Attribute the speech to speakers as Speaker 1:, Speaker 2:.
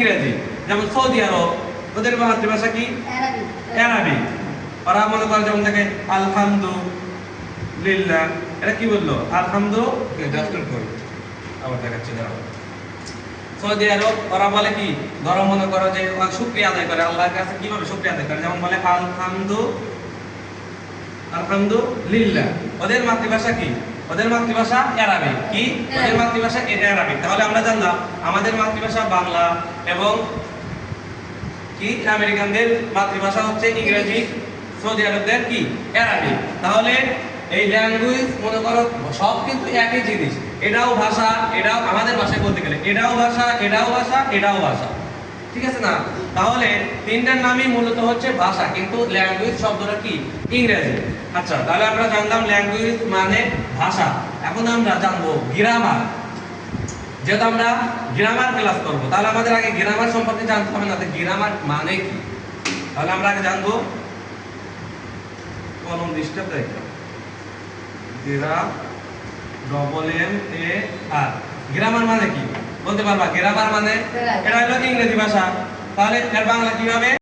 Speaker 1: ইংরেজি। যেমন সৌদি আরব, ওদের মাতৃভাষা কি? আরবি। ওরা মনে করে যেমন থাকে আলহামদুলিল্লাহ, এটা কি বললো? আবার দেখাচ্ছি দাঁড়াও। সৌদি আরব ওরা বলে কি, ধরো মনে করো যে শুকরিয়া আদায় করে আল্লাহর কাছে, কিভাবে শুকরিয়া আদায় করে? যেমন বলে আলহামদুলিল্লাহ। ওদের মাতৃভাষা কি? ওদের মাতৃভাষা আরবি। কি? ওদের মাতৃভাষা আরবি। তাহলে আমরা জানলাম আমাদের মাতৃভাষা বাংলা এবং কি আমেরিকানদের মাতৃভাষা হচ্ছে ইংরেজি, সৌদি আরবদের কি আরবি। তাহলে এই ল্যাঙ্গুয়েজ মনে করো সব কিন্তু একই জিনিস, এটাও ভাষা, এটাও আমাদের ভাষায় বলতে গেলে এটাও ভাষা, এটাও ভাষা, এটাও ভাষা, ঠিক আছে না? তাহলে তিনটার নামই মূলত হচ্ছে ভাষা, কিন্তু ল্যাঙ্গুয়েজ শব্দটা কি? ইংরেজি। আচ্ছা, তাহলে আমরা জানলাম ল্যাঙ্গুয়েজ মানে ভাষা। এখন আমরা জানবো গ্রামার। যেহেতু আমরা গ্রামার ক্লাস করবো, তাহলে আমাদের আগে গ্রামার সম্পর্কে জানতে হবে না, গ্রামার মানে কি? তাহলে আমরা আগে জানবো, কলম ডিস্টার্ব দেয়, গ্রামার মানে কি বলতে পারবা? গ্রামার মানে এটা হলো ইংরেজি ভাষা। তাহলে এর বাংলা কি হবে?